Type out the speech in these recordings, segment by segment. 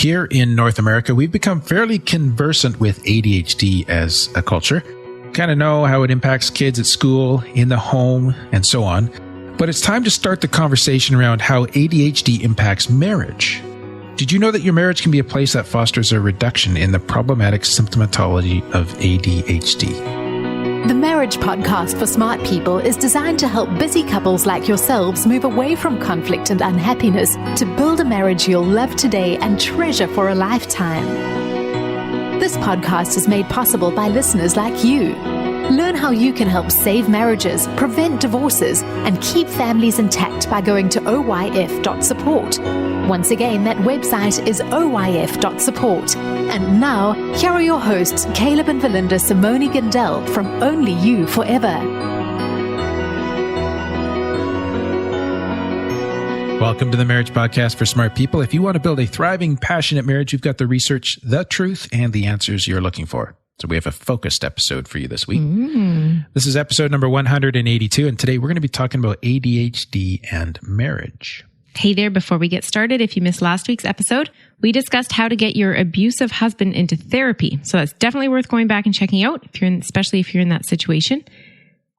here in North America, we've become fairly conversant with ADHD as a culture. Kind of know how it impacts kids at school, in the home, and so on. But it's time to start the conversation around how ADHD impacts marriage. Did you know that your marriage can be a place that fosters a reduction in the problematic symptomatology of ADHD? The Marriage Podcast for Smart People is designed to help busy couples like yourselves move away from conflict and unhappiness to build a marriage you'll love today and treasure for a lifetime. This podcast is made possible by listeners like you. Learn how you can help save marriages, prevent divorces, and keep families intact by going to oyf.support. Once again, that website is oyf.support. And now, here are your hosts, Caleb and Valinda Simone Gindel from Only You Forever. Welcome to the Marriage Podcast for Smart People. If you want to build a thriving, passionate marriage, you've got the research, the truth, and the answers you're looking for. So we have a focused episode for you this week. This is episode number 182, and today we're going to be talking about ADHD and marriage. Hey there, before we get started, if you missed last week's episode, we discussed how to get your abusive husband into therapy. So that's definitely worth going back and checking out, especially if you're in that situation.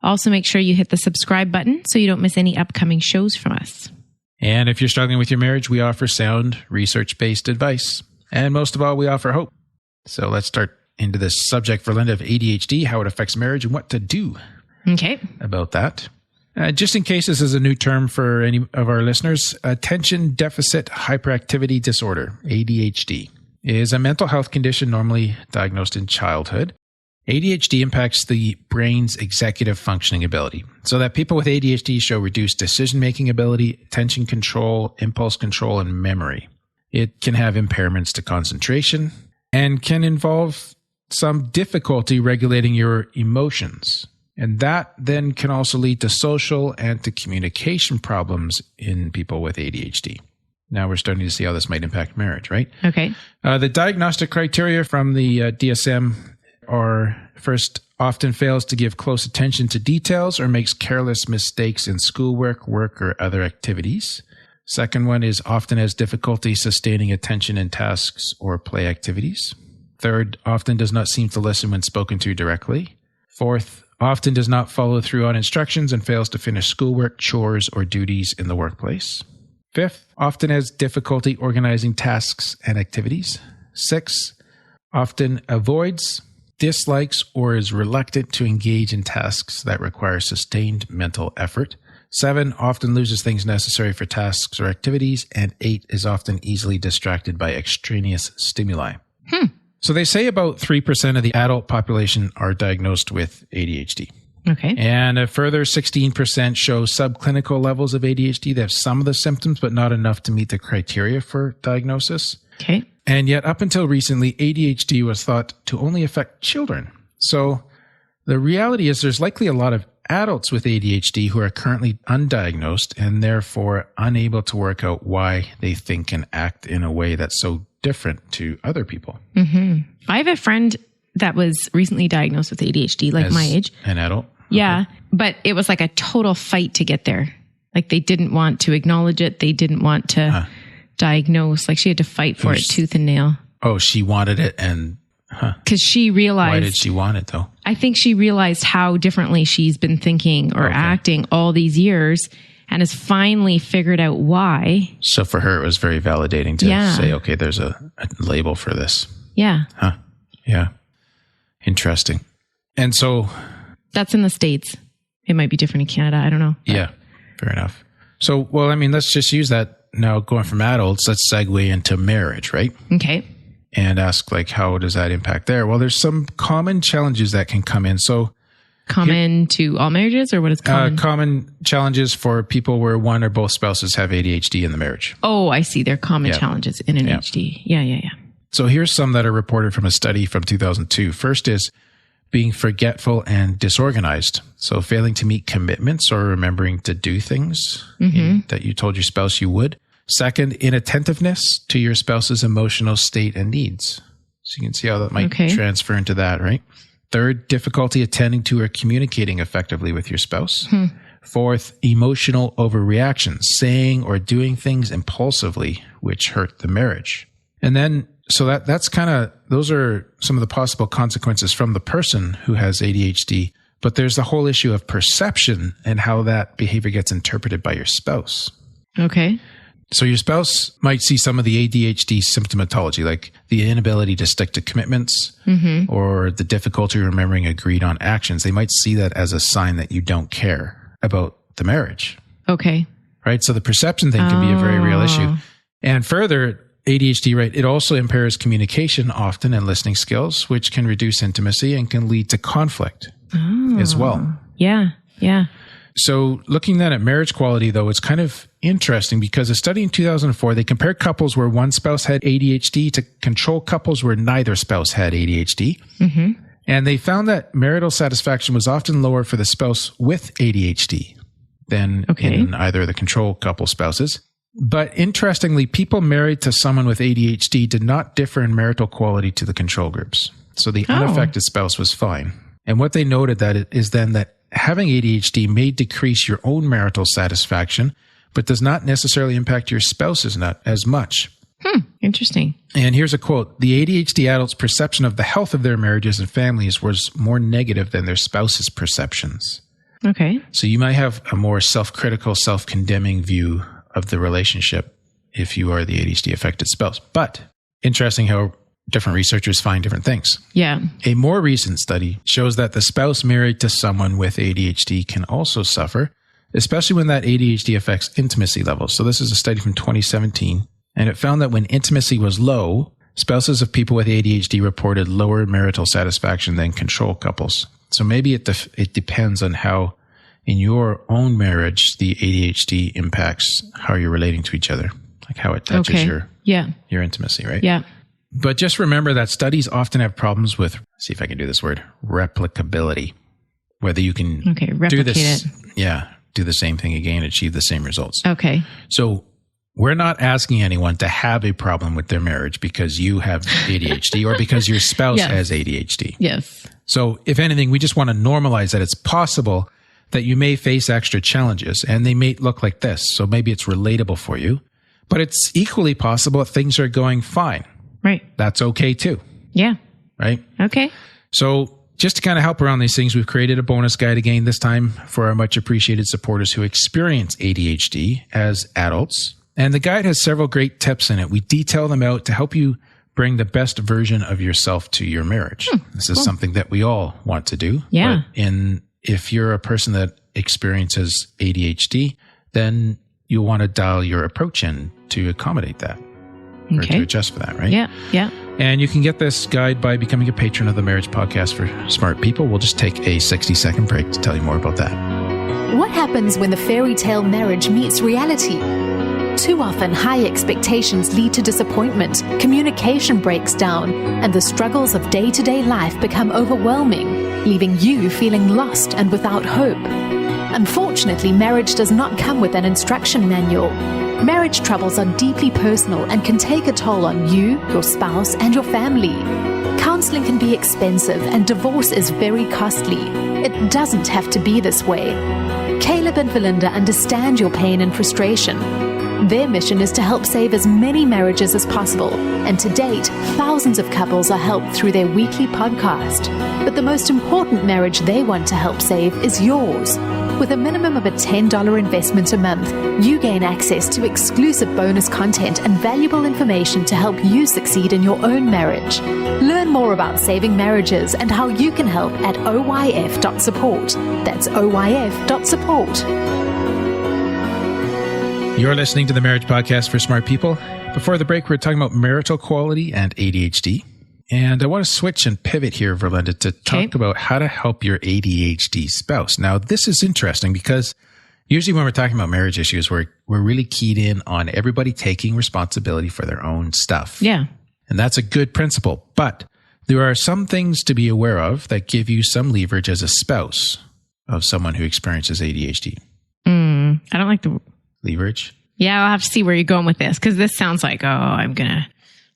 Also, make sure you hit the subscribe button so you don't miss any upcoming shows from us. And if you're struggling with your marriage, we offer sound, research-based advice. And most of all, we offer hope. So let's start into this subject for Linda of ADHD, how it affects marriage, and what to do about that. Just in case this is a new term for any of our listeners, attention deficit hyperactivity disorder, ADHD, is a mental health condition normally diagnosed in childhood. ADHD impacts the brain's executive functioning ability, so that people with ADHD show reduced decision-making ability, attention control, impulse control, and memory. It can have impairments to concentration and can involve some difficulty regulating your emotions. And that then can also lead to social and to communication problems in people with ADHD. Now we're starting to see how this might impact marriage, right? Okay. The diagnostic criteria from the DSM are: first, often fails to give close attention to details or makes careless mistakes in schoolwork, work, or other activities. Second one is often has difficulty sustaining attention in tasks or play activities. Third, often does not seem to listen when spoken to directly. Fourth, often does not follow through on instructions and fails to finish schoolwork, chores, or duties in the workplace. Fifth, often has difficulty organizing tasks and activities. Six, often avoids, dislikes, or is reluctant to engage in tasks that require sustained mental effort. 7, often loses things necessary for tasks or activities. And 8 is often easily distracted by extraneous stimuli. So they say about 3% of the adult population are diagnosed with ADHD. Okay. And a further 16% show subclinical levels of ADHD. They have some of the symptoms, but not enough to meet the criteria for diagnosis. Okay. And yet, up until recently, ADHD was thought to only affect children. So the reality is there's likely a lot of adults with ADHD who are currently undiagnosed and therefore unable to work out why they think and act in a way that's so different to other people. I have a friend that was recently diagnosed with ADHD, like my age. An adult? Yeah. Okay. But it was like a total fight to get there. Like they didn't want to acknowledge it. They didn't want to diagnose. Like she had to fight for it tooth and nail. Oh, she wanted it and... Because she realized... Why did she want it though? I think she realized how differently she's been thinking or acting all these years and has finally figured out why. So for her, it was very validating to say, okay, there's a label for this. Yeah. Yeah. Interesting. And so... That's in the States. It might be different in Canada. I don't know. Yeah. Fair enough. So, well, I mean, let's just use that now going from adults. Let's segue into marriage, right? Okay. And ask, like, how does that impact there? Well, there's some common challenges that can come in. So, common to all marriages, or what is common? Common challenges for people where one or both spouses have ADHD in the marriage. Oh, I see. They're common challenges in an HD. Yeah. So here's some that are reported from a study from 2002. First is being forgetful and disorganized. So failing to meet commitments or remembering to do things that you told your spouse you would. Second, inattentiveness to your spouse's emotional state and needs. So you can see how that might transfer into that, right? Third, difficulty attending to or communicating effectively with your spouse. Fourth, emotional overreaction, saying or doing things impulsively, which hurt the marriage. And then, so that's kind of, those are some of the possible consequences from the person who has ADHD. But there's the whole issue of perception and how that behavior gets interpreted by your spouse. Okay. So your spouse might see some of the ADHD symptomatology, like the inability to stick to commitments or the difficulty remembering agreed on actions. They might see that as a sign that you don't care about the marriage. Okay. Right? So the perception thing can be a very real issue. And further, ADHD, right, it also impairs communication often and listening skills, which can reduce intimacy and can lead to conflict as well. Yeah. Yeah. So looking then at marriage quality, though, it's kind of interesting because a study in 2004, they compared couples where one spouse had ADHD to control couples where neither spouse had ADHD. And they found that marital satisfaction was often lower for the spouse with ADHD than in either of the control couple spouses. But interestingly, people married to someone with ADHD did not differ in marital quality to the control groups. So the unaffected spouse was fine. And what they noted is that having ADHD may decrease your own marital satisfaction, but does not necessarily impact your spouse's not as much. Interesting. And here's a quote. The ADHD adult's perception of the health of their marriages and families was more negative than their spouse's perceptions. Okay. So you might have a more self-critical, self-condemning view of the relationship if you are the ADHD affected spouse. But interesting how different researchers find different things. Yeah. A more recent study shows that the spouse married to someone with ADHD can also suffer, especially when that ADHD affects intimacy levels. So this is a study from 2017, and it found that when intimacy was low, spouses of people with ADHD reported lower marital satisfaction than control couples. So maybe it depends on how in your own marriage the ADHD impacts how you're relating to each other, like how it touches your intimacy, right? Yeah. But just remember that studies often have problems with, see if I can do this word, replicability. Whether you can do this, do the same thing again, achieve the same results. Okay. So we're not asking anyone to have a problem with their marriage because you have ADHD or because your spouse has ADHD. Yes. So if anything, we just want to normalize that it's possible that you may face extra challenges and they may look like this. So maybe it's relatable for you, but it's equally possible that things are going fine. Right. That's okay too. Yeah. Right. Okay. So just to kind of help around these things, we've created a bonus guide again, this time for our much appreciated supporters who experience ADHD as adults. And the guide has several great tips in it. We detail them out to help you bring the best version of yourself to your marriage. This is something that we all want to do. Yeah. But if you're a person that experiences ADHD, then you'll want to dial your approach in to accommodate that. Or to adjust for that, right? Yeah, yeah. And you can get this guide by becoming a patron of the Marriage Podcast for Smart People. We'll just take a 60-second break to tell you more about that. What happens when the fairy tale marriage meets reality? Too often, high expectations lead to disappointment, communication breaks down, and the struggles of day-to-day life become overwhelming, leaving you feeling lost and without hope. Unfortunately, marriage does not come with an instruction manual. Marriage troubles are deeply personal and can take a toll on you, your spouse, and your family. Counseling can be expensive and divorce is very costly. It doesn't have to be this way. Caleb and Valinda understand your pain and frustration. Their mission is to help save as many marriages as possible, and to date, thousands of couples are helped through their weekly podcast. But the most important marriage they want to help save is yours. With a minimum of a $10 investment a month, you gain access to exclusive bonus content and valuable information to help you succeed in your own marriage. Learn more about saving marriages and how you can help at oyf.support. That's oyf.support. You're listening to the Marriage Podcast for Smart People. Before the break, we're talking about marital quality and ADHD. And I want to switch and pivot here, Verlinda, to talk about how to help your ADHD spouse. Now, this is interesting because usually when we're talking about marriage issues, we're really keyed in on everybody taking responsibility for their own stuff. Yeah. And that's a good principle. But there are some things to be aware of that give you some leverage as a spouse of someone who experiences ADHD. I don't like the leverage. Yeah, I'll have to see where you're going with this because this sounds like, I'm going to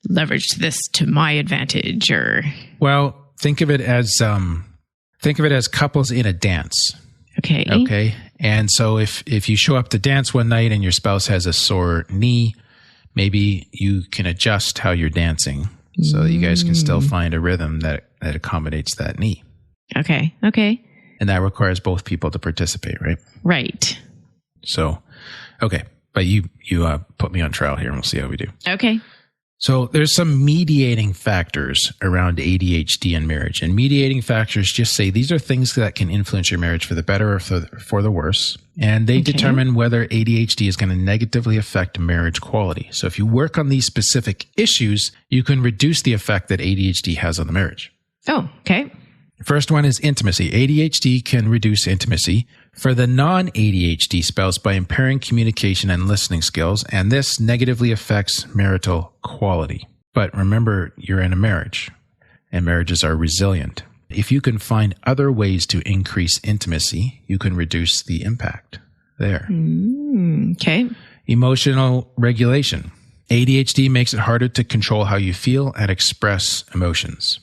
leverage this to my advantage or... Well, think of it as couples in a dance. Okay. And so if you show up to dance one night and your spouse has a sore knee maybe you can adjust how you're dancing so that you guys can still find a rhythm that accommodates that knee. Okay. Okay. And that requires both people to participate, right? Right. So, okay. But you put me on trial here and we'll see how we do. Okay. So there's some mediating factors around ADHD and marriage. And mediating factors just say these are things that can influence your marriage for the better or for the worse. And they determine whether ADHD is going to negatively affect marriage quality. So if you work on these specific issues, you can reduce the effect that ADHD has on the marriage. Oh, okay. First one is intimacy. ADHD can reduce intimacy for the non-ADHD spouse by impairing communication and listening skills, and this negatively affects marital quality. But remember, you're in a marriage, and marriages are resilient. If you can find other ways to increase intimacy, you can reduce the impact there. Okay. Emotional regulation. ADHD makes it harder to control how you feel and express emotions.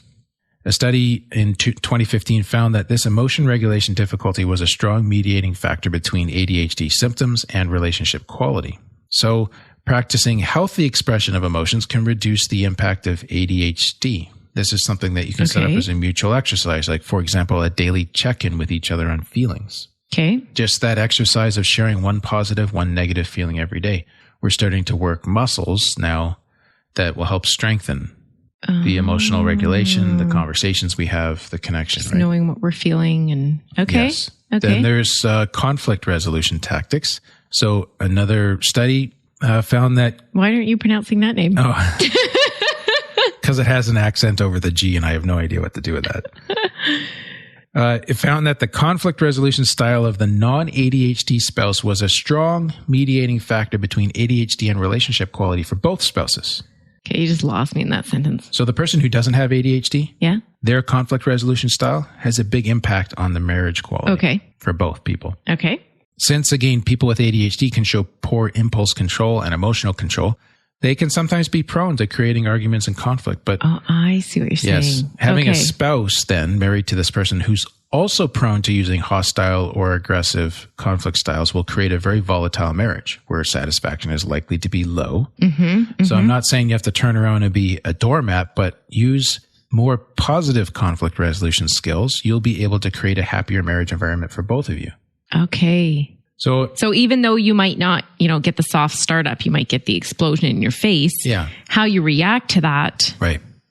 A study in 2015 found that this emotion regulation difficulty was a strong mediating factor between ADHD symptoms and relationship quality. So, practicing healthy expression of emotions can reduce the impact of ADHD. This is something that you can set up as a mutual exercise, like, for example, a daily check-in with each other on feelings. Okay. Just that exercise of sharing one positive, one negative feeling every day. We're starting to work muscles now that will help strengthen the emotional regulation, the conversations we have, the connection. Just knowing what we're feeling and okay. Yes. Okay. Then there's conflict resolution tactics. So another study found that... Why aren't you pronouncing that name? Oh, because it has an accent over the G and I have no idea what to do with that. It found that the conflict resolution style of the non-ADHD spouse was a strong mediating factor between ADHD and relationship quality for both spouses. Okay, you just lost me in that sentence. So the person who doesn't have ADHD, their conflict resolution style has a big impact on the marriage quality for both people. Okay. Since, again, people with ADHD can show poor impulse control and emotional control, they can sometimes be prone to creating arguments and conflict. But I see what you're saying. Yes. Having a spouse then married to this person who's also prone to using hostile or aggressive conflict styles will create a very volatile marriage where satisfaction is likely to be low. So I'm not saying you have to turn around and be a doormat, but use more positive conflict resolution skills. You'll be able to create a happier marriage environment for both of you. Okay. So even though you might not, get the soft startup, you might get the explosion in your face. Yeah. How you react to that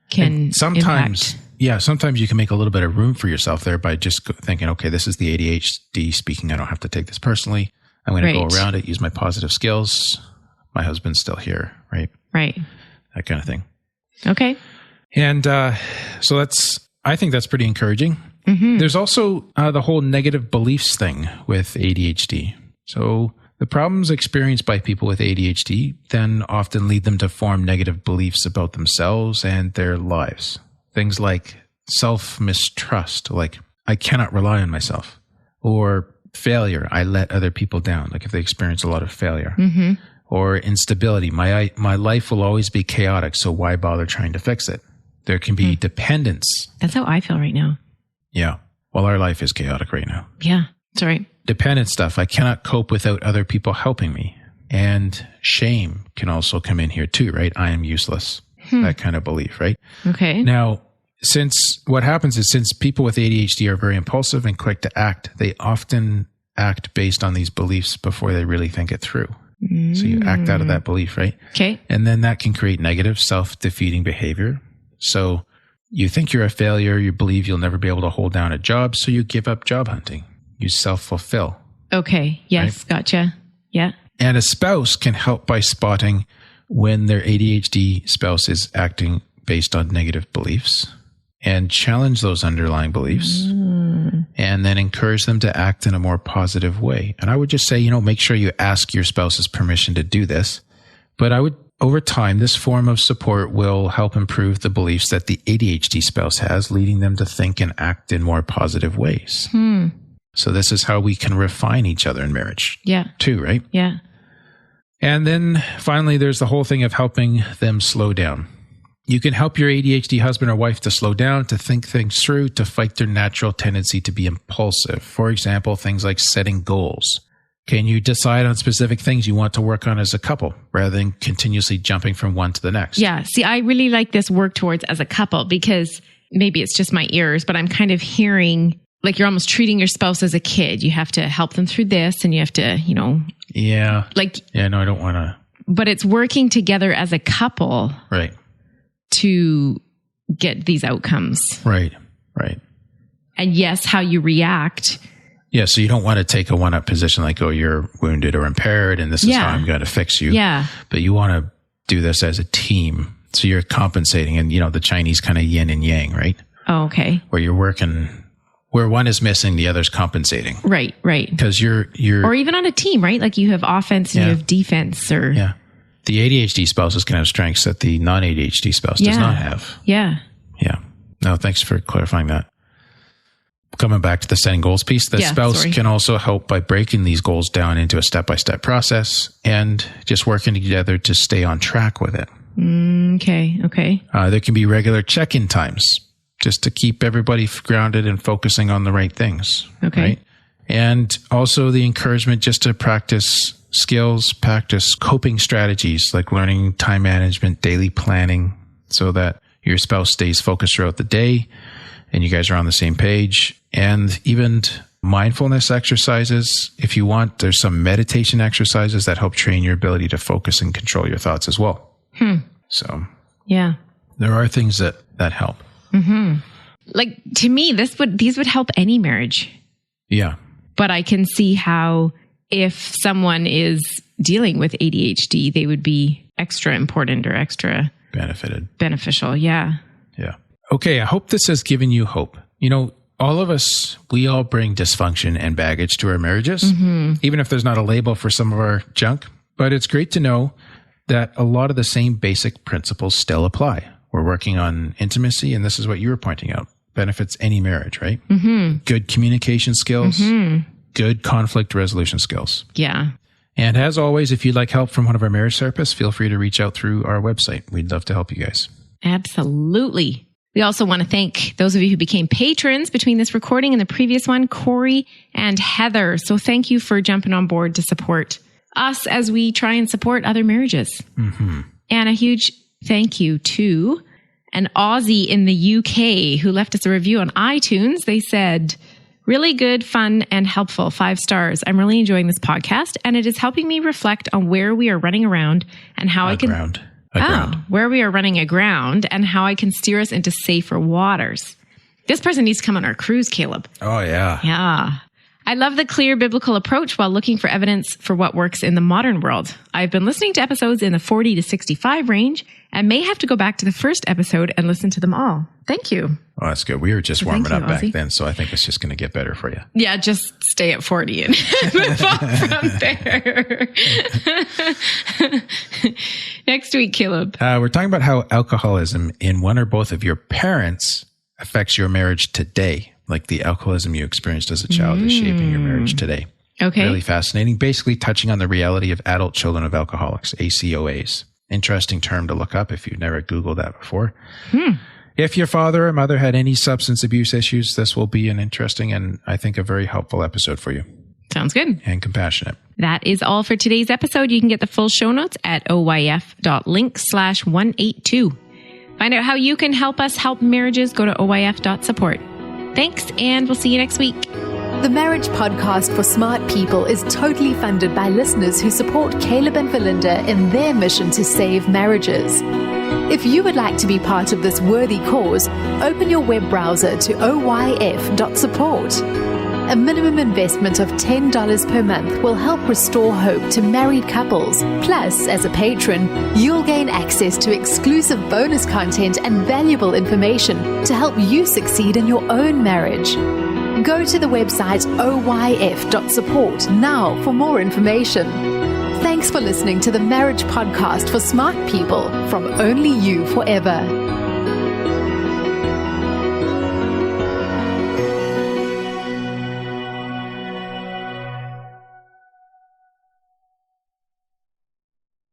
can and sometimes impact. Yeah, sometimes you can make a little bit of room for yourself there by just thinking, okay, this is the ADHD speaking. I don't have to take this personally. I'm going to go around it, use my positive skills. My husband's still here, right? Right. That kind of thing. Okay. And so I think that's pretty encouraging. There's also the whole negative beliefs thing with ADHD. So the problems experienced by people with ADHD then often lead them to form negative beliefs about themselves and their lives. Things like self-mistrust, like I cannot rely on myself, or failure, I let other people down, like if they experience a lot of failure, or instability, my life will always be chaotic, so why bother trying to fix it? There can be dependence. That's how I feel right now. Yeah. Well, our life is chaotic right now. Yeah, that's right. Dependent stuff. I cannot cope without other people helping me. And shame can also come in here too, right? I am useless. That kind of belief, right? Okay. Now, since people with ADHD are very impulsive and quick to act, they often act based on these beliefs before they really think it through. So you act out of that belief, right? Okay. And then that can create negative self-defeating behavior. So you think you're a failure, you believe you'll never be able to hold down a job, so you give up job hunting. You self-fulfill. Okay. Yes. Right? Gotcha. Yeah. And a spouse can help by spotting when their ADHD spouse is acting based on negative beliefs and challenge those underlying beliefs and then encourage them to act in a more positive way. And I would just say, make sure you ask your spouse's permission to do this. But over time, this form of support will help improve the beliefs that the ADHD spouse has, leading them to think and act in more positive ways. So this is how we can refine each other in marriage. Yeah. Too, right? Yeah. And then finally, there's the whole thing of helping them slow down. You can help your ADHD husband or wife to slow down, to think things through, to fight their natural tendency to be impulsive. For example, things like setting goals, Can you decide on specific things you want to work on as a couple rather than continuously jumping from one to the next? Yeah. See, I really like this work towards as a couple because maybe it's just my ears, but I'm kind of hearing like you're almost treating your spouse as a kid. You have to help them through this and you have to, Yeah. No, I don't want to. But it's working together as a couple. Right. To get these outcomes. Right. And yes, how you react. Yeah, so you don't want to take a one-up position like, oh, you're wounded or impaired and this is how I'm going to fix you. Yeah. But you want to do this as a team. So you're compensating and, the Chinese kind of yin and yang, right? Oh, okay. Where you're working, where one is missing, the other's compensating. Right. Because you're... Or even on a team, right? Like you have offense and you have defense or... Yeah. The ADHD spouses can have strengths that the non-ADHD spouse does not have. Yeah. No, thanks for clarifying that. Coming back to the setting goals piece, the spouse can also help by breaking these goals down into a step-by-step process and just working together to stay on track with it. Okay. There can be regular check-in times just to keep everybody grounded and focusing on the right things. Okay. Right? And also the encouragement just to practice skills, practice coping strategies like learning time management, daily planning, so that your spouse stays focused throughout the day and you guys are on the same page. And even mindfulness exercises, if you want, there's some meditation exercises that help train your ability to focus and control your thoughts as well. So there are things that help. Like to me, these would help any marriage. Yeah. But I can see how if someone is dealing with ADHD, they would be extra important or extra beneficial. Yeah. Okay. I hope this has given you hope. All of us, we all bring dysfunction and baggage to our marriages, even if there's not a label for some of our junk. But it's great to know that a lot of the same basic principles still apply. We're working on intimacy, and this is what you were pointing out, benefits any marriage, right? Good communication skills, good conflict resolution skills. Yeah. And as always, if you'd like help from one of our marriage therapists, feel free to reach out through our website. We'd love to help you guys. Absolutely. We also want to thank those of you who became patrons between this recording and the previous one, Corey and Heather. So thank you for jumping on board to support us as we try and support other marriages. And a huge thank you to an Aussie in the UK who left us a review on iTunes. They said, really good, fun, and helpful. 5 stars. I'm really enjoying this podcast, and it is helping me reflect on where we are running around and how where we are running aground and how I can steer us into safer waters. This person needs to come on our cruise, Caleb. Oh, yeah. Yeah. I love the clear biblical approach while looking for evidence for what works in the modern world. I've been listening to episodes in the 40 to 65 range and may have to go back to the first episode and listen to them all. Thank you. Oh, that's good. We were just warming up back then, so I think it's just going to get better for you. Yeah, just stay at 40 and move on from there. Next week, Caleb. We're talking about how alcoholism in one or both of your parents affects your marriage today. Like the alcoholism you experienced as a child is shaping your marriage today. Okay. Really fascinating. Basically touching on the reality of adult children of alcoholics, ACOAs. Interesting term to look up if you've never Googled that before. If your father or mother had any substance abuse issues, this will be an interesting and I think a very helpful episode for you. Sounds good. And compassionate. That is all for today's episode. You can get the full show notes at oyf.link/182. Find out how you can help us help marriages. Go to oyf.support. Thanks, and we'll see you next week. The Marriage Podcast for Smart People is totally funded by listeners who support Caleb and Valinda in their mission to save marriages. If you would like to be part of this worthy cause, open your web browser to oyf.support. A minimum investment of $10 per month will help restore hope to married couples. Plus, as a patron, you'll gain access to exclusive bonus content and valuable information to help you succeed in your own marriage. Go to the website oyf.support now for more information. Thanks for listening to the Marriage Podcast for Smart People from Only You Forever.